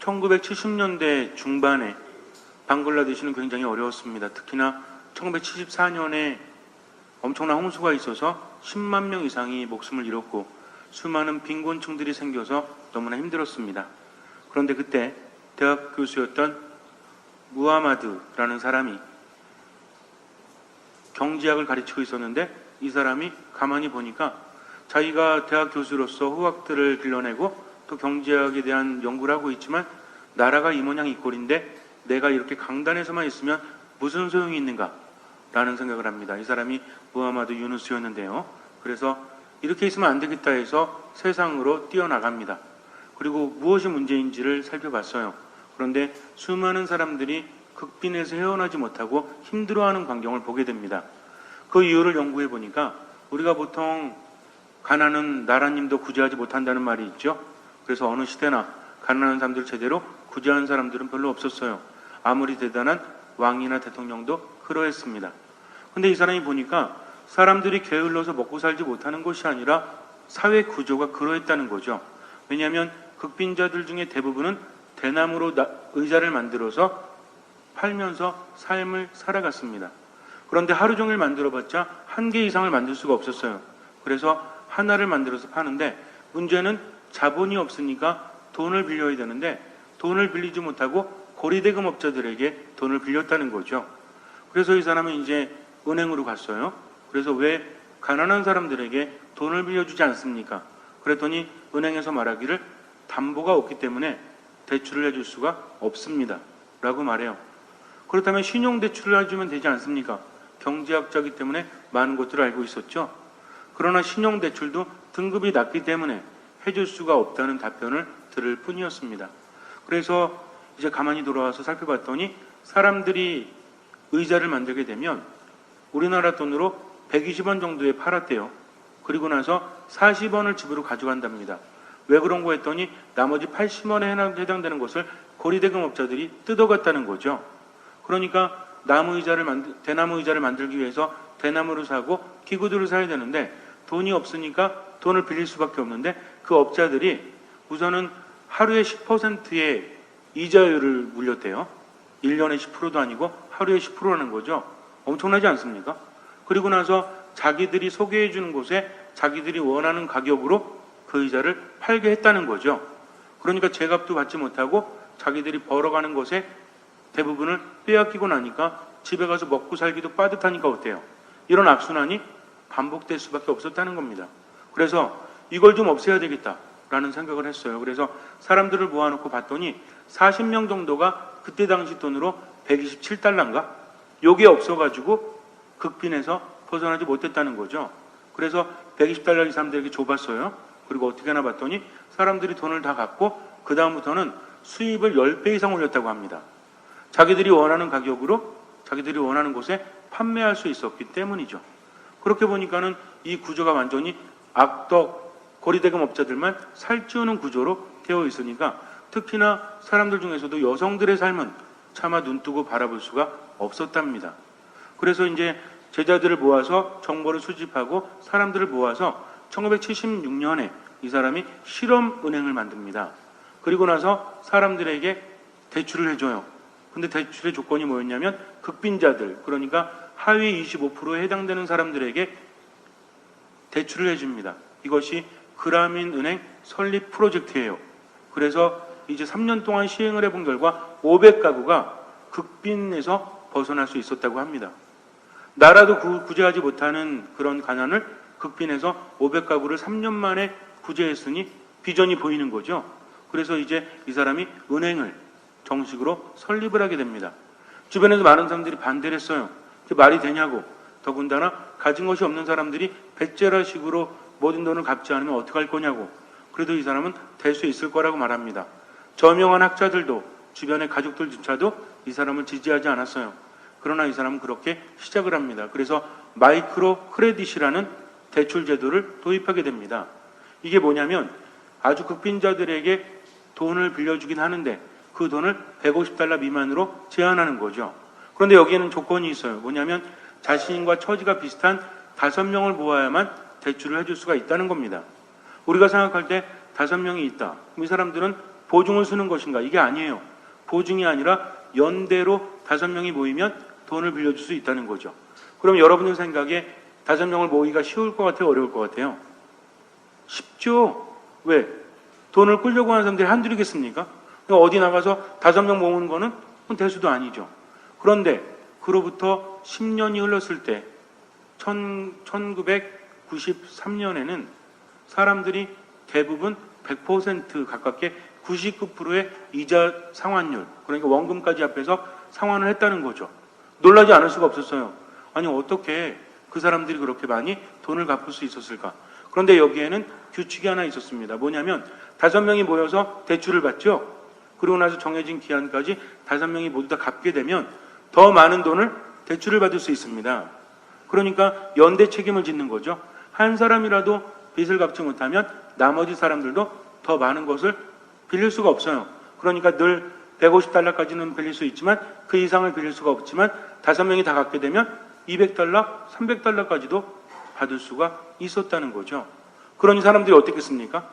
1970년대 중반에 방글라데시는 굉장히 어려웠습니다. 특히나 1974년에 엄청난 홍수가 있어서 10만 명 이상이 목숨을 잃었고 수많은 빈곤층들이 생겨서 너무나 힘들었습니다. 그런데 그때 대학 교수였던 무하마드라는 사람이 경제학을 가르치고 있었는데 이 사람이 가만히 보니까 자기가 대학 교수로서 후학들을 길러내고 또 경제학에 대한 연구를 하고 있지만 나라가 이 모양 이 꼴인데 내가 이렇게 강단에서만 있으면 무슨 소용이 있는가 라는 생각을 합니다. 이 사람이 무하마드 유누스였는데요. 그래서 이렇게 있으면 안 되겠다 해서 세상으로 뛰어나갑니다. 그리고 무엇이 문제인지를 살펴봤어요. 그런데 수많은 사람들이 극빈에서 헤어나지 못하고 힘들어하는 광경을 보게 됩니다. 그 이유를 연구해 보니까 우리가 보통 가난은 나라님도 구제하지 못한다는 말이 있죠. 그래서 어느 시대나 가난한 사람들 제대로 구제하는 사람들은 별로 없었어요. 아무리 대단한 왕이나 대통령도 그러했습니다. 근데 이 사람이 보니까 사람들이 게을러서 먹고 살지 못하는 것이 아니라 사회 구조가 그러했다는 거죠. 왜냐하면 극빈자들 중에 대부분은 대나무로 의자를 만들어서 팔면서 삶을 살아갔습니다. 그런데 하루 종일 만들어봤자 한 개 이상을 만들 수가 없었어요. 그래서 하나를 만들어서 파는데 문제는 자본이 없으니까 돈을 빌려야 되는데 돈을 빌리지 못하고 고리대금업자들에게 돈을 빌렸다는 거죠. 그래서 이 사람은 이제 은행으로 갔어요. 그래서 왜 가난한 사람들에게 돈을 빌려주지 않습니까? 그랬더니 은행에서 말하기를 담보가 없기 때문에 대출을 해줄 수가 없습니다. 라고 말해요. 그렇다면 신용대출을 해주면 되지 않습니까? 경제학자이기 때문에 많은 것들을 알고 있었죠. 그러나 신용대출도 등급이 낮기 때문에 해줄 수가 없다는 답변을 들을 뿐이었습니다. 그래서 이제 가만히 돌아와서 살펴봤더니 사람들이 의자를 만들게 되면 우리나라 돈으로 120원 정도에 팔았대요. 그리고 나서 40원을 집으로 가져간답니다. 왜 그런 거 했더니 나머지 80원에 해당되는 것을 고리대금업자들이 뜯어갔다는 거죠. 그러니까 대나무 의자를 만들기 위해서 대나무를 사고 기구들을 사야 되는데 돈이 없으니까 돈을 빌릴 수밖에 없는데 그 업자들이 우선은 하루에 10%의 이자율을 물렸대요. 1년에 10%도 아니고 하루에 10%라는 거죠. 엄청나지 않습니까? 그리고 나서 자기들이 소개해 주는 곳에 자기들이 원하는 가격으로 그 의자를 팔게 했다는 거죠. 그러니까 제값도 받지 못하고 자기들이 벌어가는 것에 대부분을 빼앗기고 나니까 집에 가서 먹고 살기도 빠듯하니까 어때요? 이런 악순환이 반복될 수밖에 없었다는 겁니다. 그래서 이걸 좀 없애야 되겠다라는 생각을 했어요. 그래서 사람들을 모아놓고 봤더니 40명 정도가 그때 당시 돈으로 127달러인가? 요게 없어가지고 극빈에서 벗어나지 못했다는 거죠. 그래서 120달러 이 사람들에게 줘봤어요. 그리고 어떻게 하나 봤더니 사람들이 돈을 다 갖고 그 다음부터는 수입을 10배 이상 올렸다고 합니다. 자기들이 원하는 가격으로 자기들이 원하는 곳에 판매할 수 있었기 때문이죠. 그렇게 보니까는 이 구조가 완전히 악덕 고리대금 업자들만 살찌우는 구조로 되어 있으니까 특히나 사람들 중에서도 여성들의 삶은 차마 눈뜨고 바라볼 수가 없었답니다. 그래서 이제 제자들을 모아서 정보를 수집하고 사람들을 모아서 1976년에 이 사람이 실험은행을 만듭니다. 그리고 나서 사람들에게 대출을 해줘요. 근데 대출의 조건이 뭐였냐면 극빈자들, 그러니까 하위 25%에 해당되는 사람들에게 대출을 해줍니다. 이것이 그라민은행 설립 프로젝트예요. 그래서 이제 3년 동안 시행을 해본 결과 500가구가 극빈에서 벗어날 수 있었다고 합니다. 나라도 구제하지 못하는 그런 가난을 극빈에서 500가구를 3년 만에 구제했으니 비전이 보이는 거죠. 그래서 이제 이 사람이 은행을 정식으로 설립을 하게 됩니다. 주변에서 많은 사람들이 반대를 했어요. 말이 되냐고. 더군다나 가진 것이 없는 사람들이 배째라식으로 모든 돈을 갚지 않으면 어떡할 거냐고. 그래도 이 사람은 될 수 있을 거라고 말합니다. 저명한 학자들도 주변의 가족들조차도 이 사람을 지지하지 않았어요. 그러나 이 사람은 그렇게 시작을 합니다. 그래서 마이크로 크레딧이라는 대출 제도를 도입하게 됩니다. 이게 뭐냐면 아주 극빈자들에게 돈을 빌려주긴 하는데 그 돈을 150달러 미만으로 제한하는 거죠. 그런데 여기에는 조건이 있어요. 뭐냐면 자신과 처지가 비슷한 5명을 모아야만 대출을 해줄 수가 있다는 겁니다. 우리가 생각할 때 5명이 있다. 이 사람들은 보증을 쓰는 것인가? 이게 아니에요. 보증이 아니라 연대로 5명이 모이면 돈을 빌려줄 수 있다는 거죠. 그럼 여러분들 생각에 5명을 모으기가 쉬울 것 같아요? 어려울 것 같아요? 쉽죠? 왜? 돈을 끌려고 하는 사람들이 한둘이겠습니까? 어디 나가서 5명 모으는 거는 대수도 아니죠. 그런데 그로부터 10년이 흘렀을 때 1993년에는 사람들이 대부분 100% 가깝게 99%의 이자 상환율, 그러니까 원금까지 합해서 상환을 했다는 거죠. 놀라지 않을 수가 없었어요. 아니 어떻게 그 사람들이 그렇게 많이 돈을 갚을 수 있었을까? 그런데 여기에는 규칙이 하나 있었습니다. 뭐냐면 5명이 모여서 대출을 받죠. 그리고 나서 정해진 기한까지 5명이 모두 다 갚게 되면 더 많은 돈을 대출을 받을 수 있습니다. 그러니까 연대 책임을 짓는 거죠. 한 사람이라도 빚을 갚지 못하면 나머지 사람들도 더 많은 것을 빌릴 수가 없어요. 그러니까 늘 150달러까지는 빌릴 수 있지만 그 이상을 빌릴 수가 없지만 5명이 다 갚게 되면 200달러, 300달러까지도 받을 수가 있었다는 거죠. 그러니 사람들이 어떻겠습니까?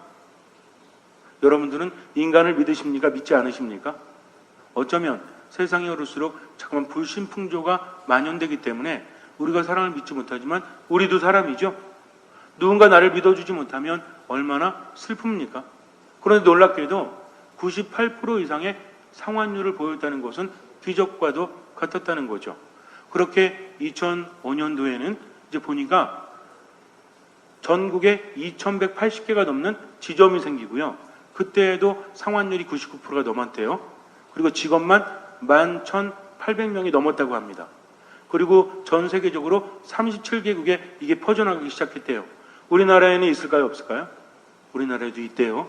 여러분들은 인간을 믿으십니까? 믿지 않으십니까? 어쩌면 세상이 흐를수록 잠깐만 불신풍조가 만연되기 때문에 우리가 사람을 믿지 못하지만 우리도 사람이죠. 누군가 나를 믿어주지 못하면 얼마나 슬픕니까? 그런데 놀랍게도 98% 이상의 상환율을 보였다는 것은 기적과도 같았다는 거죠. 그렇게 2005년도에는 이제 보니까 전국에 2180개가 넘는 지점이 생기고요. 그때에도 상환율이 99%가 넘었대요. 그리고 직원만 11,800명이 넘었다고 합니다. 그리고 전 세계적으로 37개국에 이게 퍼져나가기 시작했대요. 우리나라에는 있을까요? 없을까요? 우리나라에도 있대요.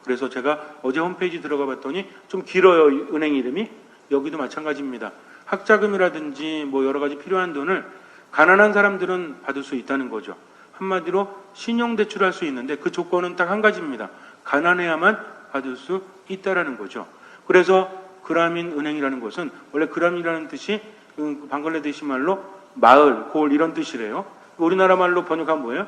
그래서 제가 어제 홈페이지 들어가 봤더니 좀 길어요. 은행 이름이. 여기도 마찬가지입니다. 학자금이라든지 뭐 여러 가지 필요한 돈을 가난한 사람들은 받을 수 있다는 거죠. 한마디로 신용대출할 수 있는데 그 조건은 딱 한 가지입니다. 가난해야만 받을 수 있다라는 거죠. 그래서 그라민 은행이라는 것은 원래 그라민이라는 뜻이 방글라데시 말로 마을, 고을 이런 뜻이래요. 우리나라 말로 번역하면 뭐예요?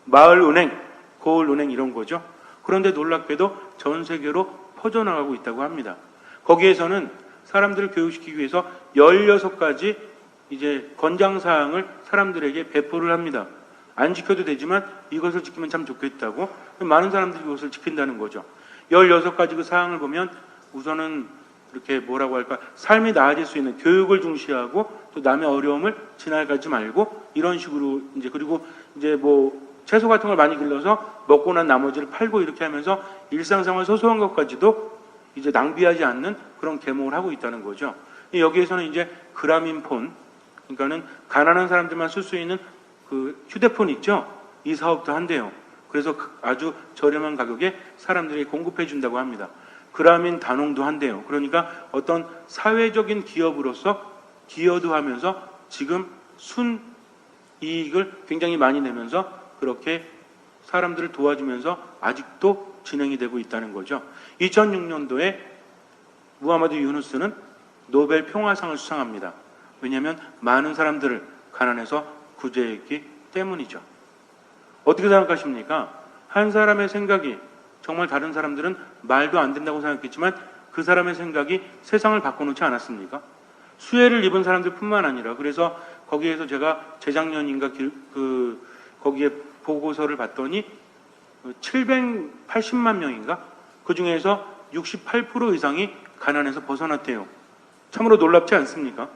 마을 은행, 고을 은행 이런 거죠. 그런데 놀랍게도 전 세계로 퍼져나가고 있다고 합니다. 거기에서는 사람들을 교육시키기 위해서 16가지 이제 권장사항을 사람들에게 배포를 합니다. 안 지켜도 되지만 이것을 지키면 참 좋겠다고 많은 사람들이 이것을 지킨다는 거죠. 16가지 그 사항을 보면 우선은 이렇게 뭐라고 할까 삶이 나아질 수 있는 교육을 중시하고 또 남의 어려움을 지나가지 말고 이런 식으로 이제 그리고 이제 뭐 채소 같은 걸 많이 길러서 먹고 난 나머지를 팔고 이렇게 하면서 일상생활 소소한 것까지도 이제 낭비하지 않는 그런 계몽을 하고 있다는 거죠. 여기에서는 이제 그라민폰, 그러니까는 가난한 사람들만 쓸 수 있는 그 휴대폰 있죠? 이 사업도 한대요. 그래서 아주 저렴한 가격에 사람들이 공급해 준다고 합니다. 그라민 단홍도 한대요. 그러니까 어떤 사회적인 기업으로서 기여도 하면서 지금 순이익을 굉장히 많이 내면서 그렇게 사람들을 도와주면서 아직도 진행이 되고 있다는 거죠. 2006년도에 무하마드 유누스는 노벨 평화상을 수상합니다. 왜냐하면 많은 사람들을 가난해서 구제했기 때문이죠. 어떻게 생각하십니까? 한 사람의 생각이 정말 다른 사람들은 말도 안 된다고 생각했지만 그 사람의 생각이 세상을 바꿔놓지 않았습니까? 수혜를 입은 사람들뿐만 아니라 그래서 거기에서 제가 재작년인가 거기에 보고서를 봤더니 780만 명인가? 그 중에서 68% 이상이 가난에서 벗어났대요. 참으로 놀랍지 않습니까?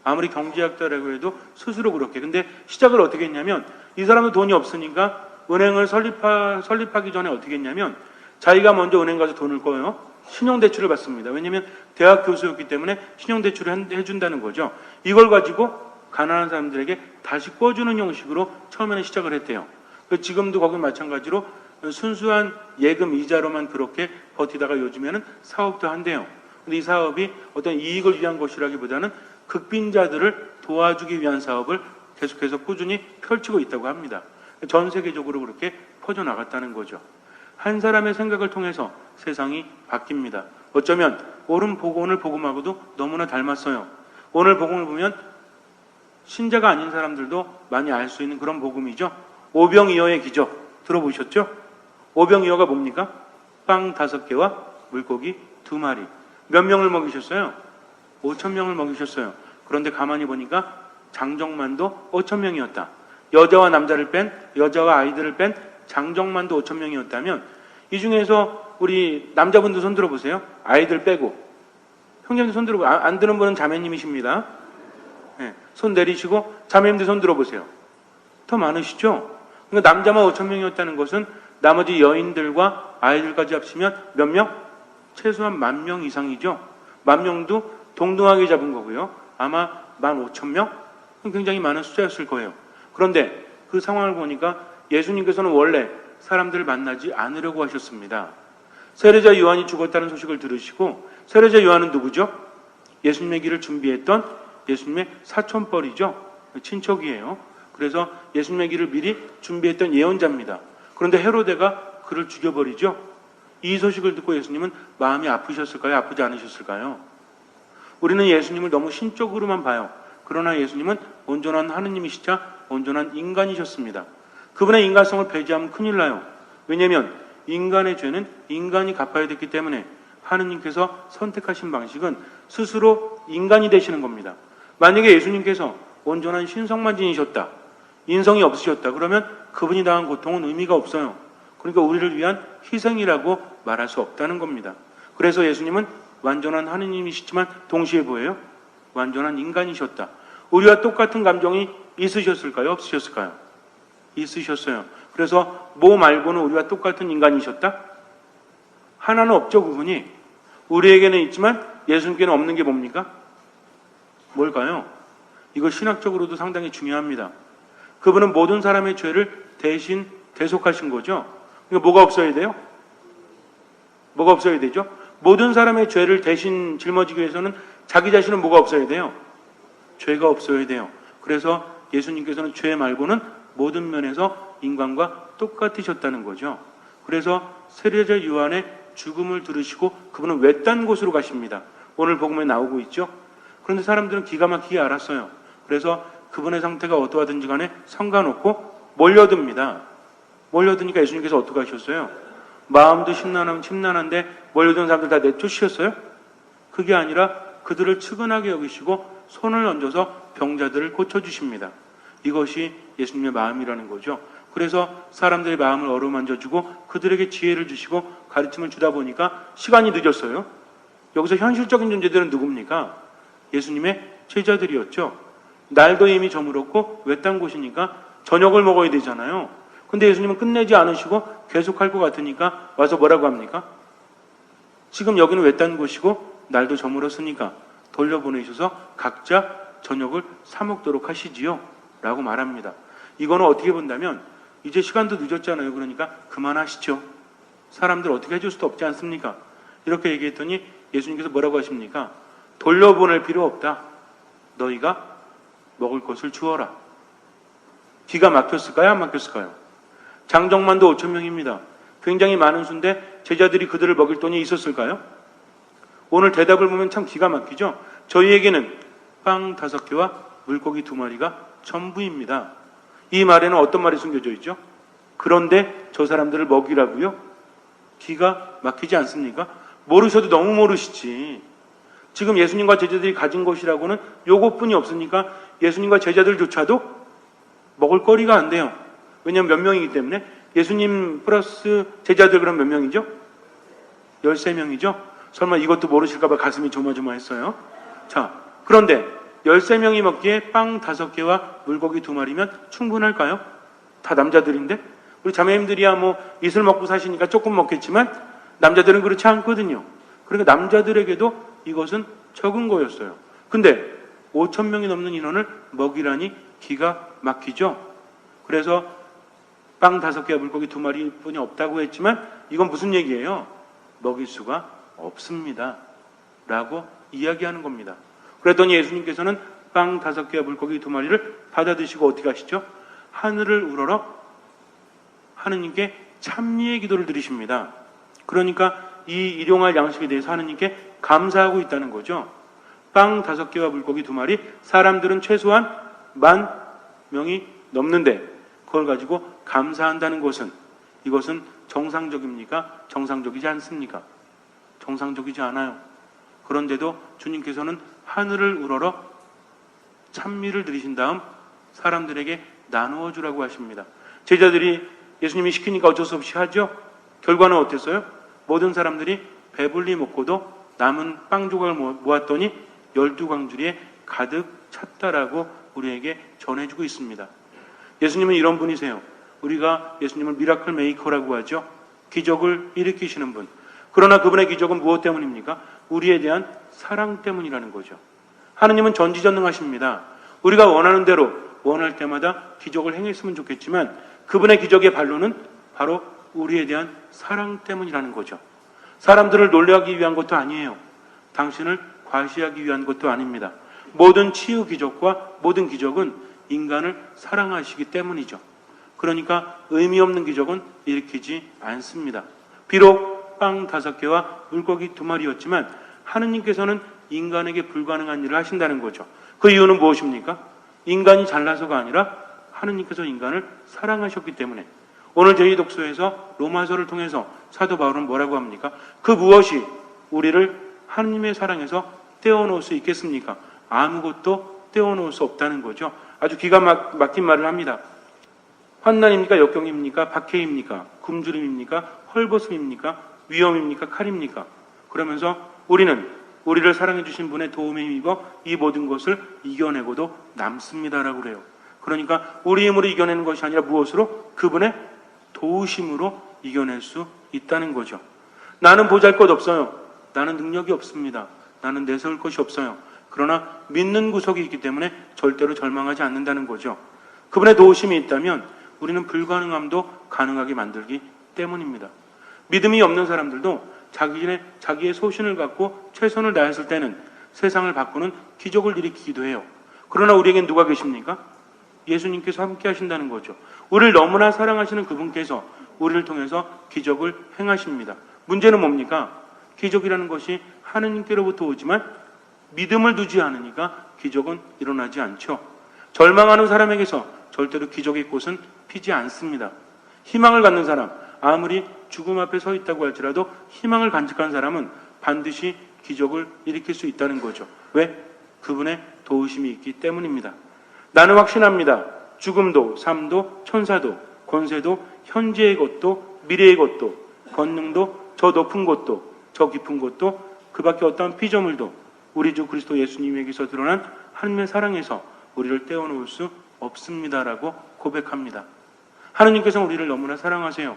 아무리 경제학자라고 해도 스스로 그렇게. 근데 시작을 어떻게 했냐면 이 사람은 돈이 없으니까 은행을 설립하기 전에 어떻게 했냐면 자기가 먼저 은행 가서 돈을 꺼요. 신용대출을 받습니다. 왜냐하면 대학 교수였기 때문에 신용대출을 해준다는 거죠. 이걸 가지고 가난한 사람들에게 다시 꿔주는 형식으로 처음에는 시작을 했대요. 지금도 거기 마찬가지로 순수한 예금 이자로만 그렇게 버티다가 요즘에는 사업도 한대요. 근데 이 사업이 어떤 이익을 위한 것이라기보다는 극빈자들을 도와주기 위한 사업을 계속해서 꾸준히 펼치고 있다고 합니다. 전 세계적으로 그렇게 퍼져나갔다는 거죠. 한 사람의 생각을 통해서 세상이 바뀝니다. 어쩌면 오늘 복음하고도 너무나 닮았어요. 오늘 복음을 보면 신자가 아닌 사람들도 많이 알 수 있는 그런 복음이죠. 오병이어의 기적 들어보셨죠? 오병이어가 뭡니까? 빵 5개와 물고기 2마리. 몇 명을 먹이셨어요? 5,000명을 먹이셨어요. 그런데 가만히 보니까 장정만도 5,000명이었다. 여자와 남자를 뺀, 여자와 아이들을 뺀 장정만도 5,000명이었다면 이 중에서 우리 남자분들 손 들어보세요. 아이들 빼고. 형제님들 손 들어보세요. 안 드는 분은 자매님이십니다. 네, 손 내리시고 자매님들 손 들어보세요. 더 많으시죠? 그러니까 남자만 5,000명이었다는 것은 나머지 여인들과 아이들까지 합치면 몇 명? 최소한 10,000명 이상이죠. 10,000명도 동등하게 잡은 거고요. 아마 15,000명? 굉장히 많은 숫자였을 거예요. 그런데 그 상황을 보니까 예수님께서는 원래 사람들을 만나지 않으려고 하셨습니다. 세례자 요한이 죽었다는 소식을 들으시고, 세례자 요한은 누구죠? 예수님의 길을 준비했던 예수님의 사촌뻘이죠. 친척이에요. 그래서 예수님의 길을 미리 준비했던 예언자입니다. 그런데 헤로데가 그를 죽여버리죠. 이 소식을 듣고 예수님은 마음이 아프셨을까요? 아프지 않으셨을까요? 우리는 예수님을 너무 신적으로만 봐요. 그러나 예수님은 온전한 하느님이시자 온전한 인간이셨습니다. 그분의 인간성을 배제하면 큰일 나요. 왜냐하면 인간의 죄는 인간이 갚아야 됐기 때문에 하느님께서 선택하신 방식은 스스로 인간이 되시는 겁니다. 만약에 예수님께서 온전한 신성만 지니셨다, 인성이 없으셨다, 그러면 그분이 당한 고통은 의미가 없어요. 그러니까 우리를 위한 희생이라고 말할 수 없다는 겁니다. 그래서 예수님은 완전한 하느님이시지만 동시에 뭐예요? 완전한 인간이셨다. 우리와 똑같은 감정이 있으셨을까요? 없으셨을까요? 있으셨어요. 그래서 뭐 말고는 우리와 똑같은 인간이셨다? 하나는 없죠, 그분이. 우리에게는 있지만 예수님께는 없는 게 뭡니까? 뭘까요? 이거 신학적으로도 상당히 중요합니다. 그분은 모든 사람의 죄를 대신 대속하신 거죠. 그러니까 뭐가 없어야 돼요? 뭐가 없어야 되죠? 모든 사람의 죄를 대신 짊어지기 위해서는 자기 자신은 뭐가 없어야 돼요? 죄가 없어야 돼요. 그래서 예수님께서는 죄 말고는 모든 면에서 인간과 똑같으셨다는 거죠. 그래서 세례자 요한의 죽음을 들으시고 그분은 외딴 곳으로 가십니다. 오늘 복음에 나오고 있죠. 그런데 사람들은 기가 막히게 알았어요. 그래서 그분의 상태가 어떠하든지 간에 상관없고 몰려듭니다. 몰려드니까 예수님께서 어떻게 하셨어요? 마음도 심란한데 몰려드는 사람들 다 내쫓으셨어요? 그게 아니라 그들을 측은하게 여기시고 손을 얹어서 병자들을 고쳐주십니다. 이것이 예수님의 마음이라는 거죠. 그래서 사람들의 마음을 어루만져주고 그들에게 지혜를 주시고 가르침을 주다 보니까 시간이 늦었어요. 여기서 현실적인 존재들은 누굽니까? 예수님의 제자들이었죠. 날도 이미 저물었고 외딴 곳이니까 저녁을 먹어야 되잖아요. 근데 예수님은 끝내지 않으시고 계속할 것 같으니까 와서 뭐라고 합니까? 지금 여기는 외딴 곳이고 날도 저물었으니까 돌려보내셔서 각자 저녁을 사 먹도록 하시지요 라고 말합니다. 이거는 어떻게 본다면 이제 시간도 늦었잖아요. 그러니까 그만하시죠. 사람들 어떻게 해줄 수도 없지 않습니까? 이렇게 얘기했더니 예수님께서 뭐라고 하십니까? 돌려보낼 필요 없다. 너희가 먹을 것을 주어라. 기가 막혔을까요? 안 막혔을까요? 장정만도 5,000명입니다. 굉장히 많은 수인데 제자들이 그들을 먹일 돈이 있었을까요? 오늘 대답을 보면 참 기가 막히죠. 저희에게는 빵 5개와 물고기 2마리가 전부입니다. 이 말에는 어떤 말이 숨겨져 있죠? 그런데 저 사람들을 먹이라고요? 기가 막히지 않습니까? 모르셔도 너무 모르시지. 지금 예수님과 제자들이 가진 것이라고는 요것뿐이 없으니까 예수님과 제자들조차도 먹을 거리가 안 돼요. 왜냐하면 몇 명이기 때문에. 예수님 플러스 제자들 그럼 몇 명이죠? 13명이죠? 설마 이것도 모르실까 봐 가슴이 조마조마했어요. 자, 그런데 13명이 먹기에 빵 5개와 물고기 2마리면 충분할까요? 다 남자들인데? 우리 자매님들이야 뭐 이슬 먹고 사시니까 조금 먹겠지만 남자들은 그렇지 않거든요. 그러니까 남자들에게도 이것은 적은 거였어요. 근데 5,000명이 넘는 인원을 먹이라니 기가 막히죠. 그래서 빵 5개와 물고기 2마리 뿐이 없다고 했지만 이건 무슨 얘기예요? 먹일 수가 없습니다. 라고 이야기하는 겁니다. 그랬더니 예수님께서는 빵 5개와 물고기 2마리를 받아 드시고 어떻게 하시죠? 하늘을 우러러 하느님께 찬미의 기도를 드리십니다. 그러니까 이 일용할 양식에 대해서 하느님께 감사하고 있다는 거죠. 빵 5개와 물고기 2마리, 사람들은 최소한 10,000명이 넘는데 그걸 가지고 감사한다는 것은 이것은 정상적입니까? 정상적이지 않습니까? 정상적이지 않아요. 그런데도 주님께서는 하늘을 우러러 찬미를 들이신 다음 사람들에게 나누어 주라고 하십니다. 제자들이 예수님이 시키니까 어쩔 수 없이 하죠. 결과는 어땠어요? 모든 사람들이 배불리 먹고도 남은 빵 조각을 모았더니 12광주리에 가득 찼다라고 우리에게 전해주고 있습니다. 예수님은 이런 분이세요. 우리가 예수님을 미라클 메이커라고 하죠. 기적을 일으키시는 분. 그러나 그분의 기적은 무엇 때문입니까? 우리에 대한 사랑 때문이라는 거죠. 하느님은 전지전능하십니다. 우리가 원하는 대로 원할 때마다 기적을 행했으면 좋겠지만 그분의 기적의 반론은 바로 우리에 대한 사랑 때문이라는 거죠. 사람들을 놀라기 위한 것도 아니에요. 당신을 과시하기 위한 것도 아닙니다. 모든 치유 기적과 모든 기적은 인간을 사랑하시기 때문이죠. 그러니까 의미 없는 기적은 일으키지 않습니다. 비록 빵 5개와 물고기 2마리였지만 하느님께서는 인간에게 불가능한 일을 하신다는 거죠. 그 이유는 무엇입니까? 인간이 잘나서가 아니라 하느님께서 인간을 사랑하셨기 때문에. 오늘 저희 독서에서 로마서를 통해서 사도 바울은 뭐라고 합니까? 그 무엇이 우리를 하느님의 사랑에서 떼어놓을 수 있겠습니까? 아무것도 떼어놓을 수 없다는 거죠. 아주 기가 막힌 말을 합니다. 환난입니까? 역경입니까? 박해입니까? 굶주림입니까? 헐벗음입니까? 위험입니까? 칼입니까? 그러면서 우리는 우리를 사랑해 주신 분의 도움에 힘입어 이 모든 것을 이겨내고도 남습니다라고 그래요. 그러니까 우리 힘으로 이겨내는 것이 아니라 무엇으로? 그분의 도우심으로 이겨낼 수 있다는 거죠. 나는 보잘것없어요. 나는 능력이 없습니다. 나는 내세울 것이 없어요. 그러나 믿는 구석이 있기 때문에 절대로 절망하지 않는다는 거죠. 그분의 도우심이 있다면 우리는 불가능함도 가능하게 만들기 때문입니다. 믿음이 없는 사람들도 자기의 소신을 갖고 최선을 다했을 때는 세상을 바꾸는 기적을 일으키기도 해요. 그러나 우리에겐 누가 계십니까? 예수님께서 함께 하신다는 거죠. 우리를 너무나 사랑하시는 그분께서 우리를 통해서 기적을 행하십니다. 문제는 뭡니까? 기적이라는 것이 하느님께로부터 오지만 믿음을 두지 않으니까 기적은 일어나지 않죠. 절망하는 사람에게서 절대로 기적의 꽃은 피지 않습니다. 희망을 갖는 사람, 아무리 죽음 앞에 서 있다고 할지라도 희망을 간직한 사람은 반드시 기적을 일으킬 수 있다는 거죠. 왜? 그분의 도우심이 있기 때문입니다. 나는 확신합니다. 죽음도, 삶도, 천사도, 권세도, 현재의 것도, 미래의 것도, 권능도, 저 높은 것도, 저 깊은 것도, 그 밖에 어떠한 피조물도 우리 주 그리스도 예수님에게서 드러난 하나님의 사랑에서 우리를 떼어놓을 수 없습니다라고 고백합니다. 하느님께서는 우리를 너무나 사랑하세요.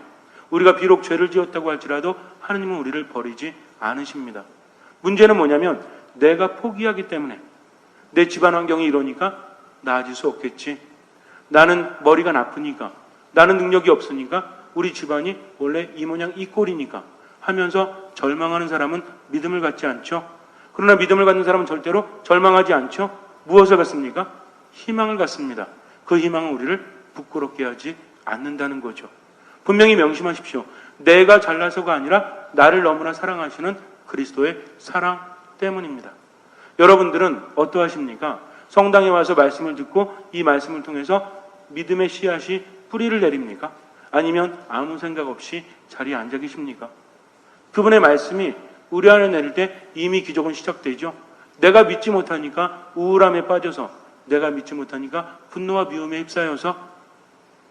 우리가 비록 죄를 지었다고 할지라도 하느님은 우리를 버리지 않으십니다. 문제는 뭐냐면 내가 포기하기 때문에 내 집안 환경이 이러니까 나아질 수 없겠지. 나는 머리가 나쁘니까, 나는 능력이 없으니까, 우리 집안이 원래 이 모양 이 꼴이니까 하면서 절망하는 사람은 믿음을 갖지 않죠. 그러나 믿음을 갖는 사람은 절대로 절망하지 않죠. 무엇을 갖습니까? 희망을 갖습니다. 그 희망은 우리를 부끄럽게 하지 않는다는 거죠. 분명히 명심하십시오. 내가 잘나서가 아니라 나를 너무나 사랑하시는 그리스도의 사랑 때문입니다. 여러분들은 어떠하십니까? 성당에 와서 말씀을 듣고 이 말씀을 통해서 믿음의 씨앗이 뿌리를 내립니까? 아니면 아무 생각 없이 자리에 앉아 계십니까? 그분의 말씀이 우리 안에 내릴 때 이미 기적은 시작되죠. 내가 믿지 못하니까 우울함에 빠져서, 내가 믿지 못하니까 분노와 미움에 휩싸여서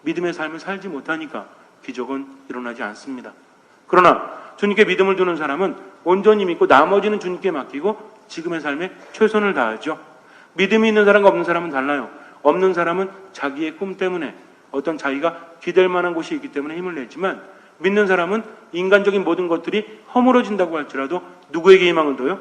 믿음의 삶을 살지 못하니까 기적은 일어나지 않습니다. 그러나 주님께 믿음을 두는 사람은 온전히 믿고 나머지는 주님께 맡기고 지금의 삶에 최선을 다하죠. 믿음이 있는 사람과 없는 사람은 달라요. 없는 사람은 자기의 꿈 때문에 어떤 자기가 기댈 만한 곳이 있기 때문에 힘을 내지만 믿는 사람은 인간적인 모든 것들이 허물어진다고 할지라도 누구에게 희망을 둬요?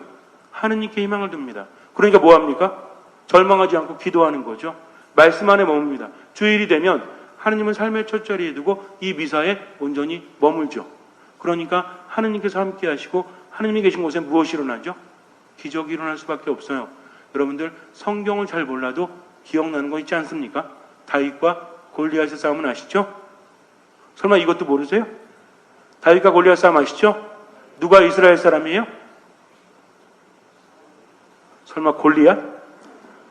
하느님께 희망을 둡니다. 그러니까 뭐합니까? 절망하지 않고 기도하는 거죠. 말씀 안에 머뭅니다. 주일이 되면 하느님은 삶의 첫 자리에 두고 이 미사에 온전히 머물죠. 그러니까 하느님께서 함께 하시고 하느님이 계신 곳에 무엇이 일어나죠? 기적이 일어날 수밖에 없어요. 여러분들 성경을 잘 몰라도 기억나는 거 있지 않습니까? 다윗과 골리앗의 싸움은 아시죠? 설마 이것도 모르세요? 다윗과 골리앗 싸움 아시죠? 누가 이스라엘 사람이에요? 설마 골리앗?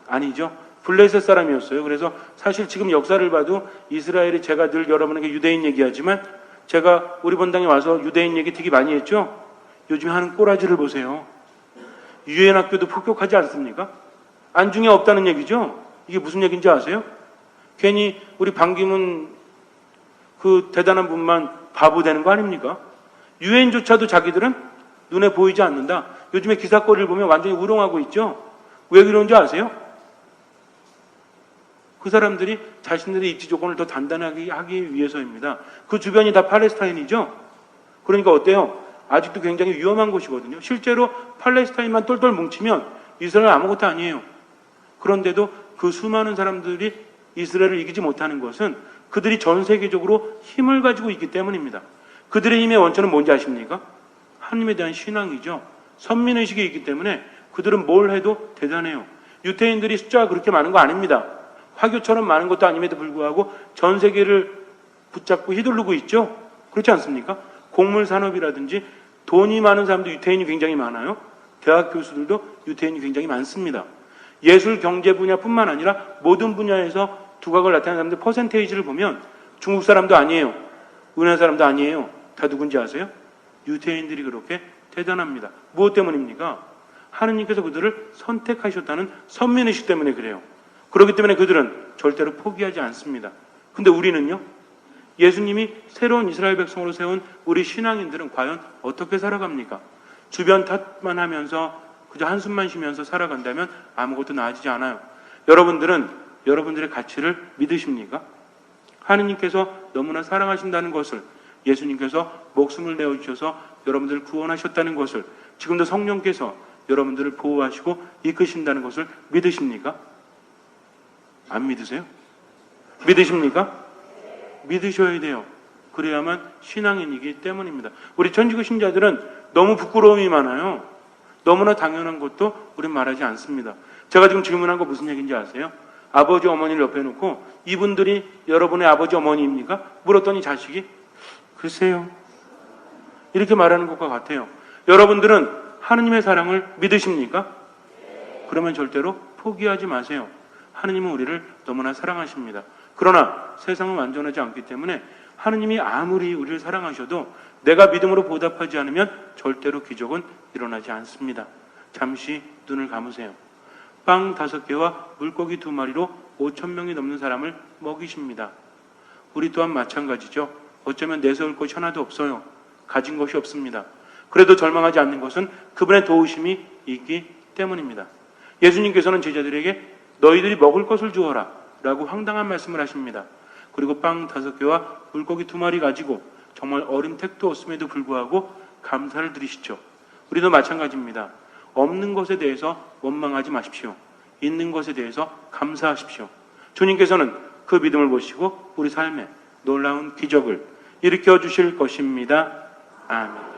아니죠. 블레셋 사람이었어요. 그래서 사실 지금 역사를 봐도 이스라엘이, 제가 늘 여러분에게 유대인 얘기하지만 제가 우리 본당에 와서 유대인 얘기 되게 많이 했죠. 요즘에 하는 꼬라지를 보세요. 유엔 학교도 폭격하지 않습니까? 안중에 없다는 얘기죠. 이게 무슨 얘기인지 아세요? 괜히 우리 반기문 그 대단한 분만 바보 되는 거 아닙니까? 유엔조차도 자기들은 눈에 보이지 않는다. 요즘에 기사거리를 보면 완전히 우롱하고 있죠. 왜 그런지 아세요? 그 사람들이 자신들의 입지 조건을 더 단단하게 하기 위해서입니다. 그 주변이 다 팔레스타인이죠. 그러니까 어때요? 아직도 굉장히 위험한 곳이거든요. 실제로 팔레스타인만 똘똘 뭉치면 이스라엘은 아무것도 아니에요. 그런데도 그 수많은 사람들이 이스라엘을 이기지 못하는 것은 그들이 전 세계적으로 힘을 가지고 있기 때문입니다. 그들의 힘의 원천은 뭔지 아십니까? 하나님에 대한 신앙이죠. 선민의식이 있기 때문에 그들은 뭘 해도 대단해요. 유태인들이 숫자가 그렇게 많은 거 아닙니다. 화교처럼 많은 것도 아님에도 불구하고 전 세계를 붙잡고 휘두르고 있죠. 그렇지 않습니까? 곡물 산업이라든지 돈이 많은 사람도 유태인이 굉장히 많아요. 대학 교수들도 유태인이 굉장히 많습니다. 예술 경제 분야뿐만 아니라 모든 분야에서 두각을 나타내는 사람들 퍼센테이지를 보면 중국 사람도 아니에요. 은혜 사람도 아니에요. 다 누군지 아세요? 유태인들이 그렇게 대단합니다. 무엇 때문입니까? 하느님께서 그들을 선택하셨다는 선민의식 때문에 그래요. 그렇기 때문에 그들은 절대로 포기하지 않습니다. 근데 우리는요? 예수님이 새로운 이스라엘 백성으로 세운 우리 신앙인들은 과연 어떻게 살아갑니까? 주변 탓만 하면서 그저 한숨만 쉬면서 살아간다면 아무것도 나아지지 않아요. 여러분들은 여러분들의 가치를 믿으십니까? 하느님께서 너무나 사랑하신다는 것을, 예수님께서 목숨을 내어주셔서 여러분들을 구원하셨다는 것을, 지금도 성령께서 여러분들을 보호하시고 이끄신다는 것을 믿으십니까? 안 믿으세요? 믿으십니까? 믿으셔야 돼요. 그래야만 신앙인이기 때문입니다. 우리 천주교 신자들은 너무 부끄러움이 많아요. 너무나 당연한 것도 우린 말하지 않습니다. 제가 지금 질문한 거 무슨 얘기인지 아세요? 아버지 어머니를 옆에 놓고 이분들이 여러분의 아버지 어머니입니까? 물었더니 자식이 글쎄요. 이렇게 말하는 것과 같아요. 여러분들은 하느님의 사랑을 믿으십니까? 그러면 절대로 포기하지 마세요. 하느님은 우리를 너무나 사랑하십니다. 그러나 세상은 완전하지 않기 때문에 하느님이 아무리 우리를 사랑하셔도 내가 믿음으로 보답하지 않으면 절대로 기적은 일어나지 않습니다. 잠시 눈을 감으세요. 빵 5개와 물고기 2마리로 5,000명이 넘는 사람을 먹이십니다. 우리 또한 마찬가지죠. 어쩌면 내세울 것이 하나도 없어요. 가진 것이 없습니다. 그래도 절망하지 않는 것은 그분의 도우심이 있기 때문입니다. 예수님께서는 제자들에게 너희들이 먹을 것을 주어라 라고 황당한 말씀을 하십니다. 그리고 빵 5개와 물고기 2마리 가지고 정말 어린 택도 없음에도 불구하고 감사를 드리시죠. 우리도 마찬가지입니다. 없는 것에 대해서 원망하지 마십시오. 있는 것에 대해서 감사하십시오. 주님께서는 그 믿음을 보시고 우리 삶에 놀라운 기적을 일으켜 주실 것입니다. 아멘.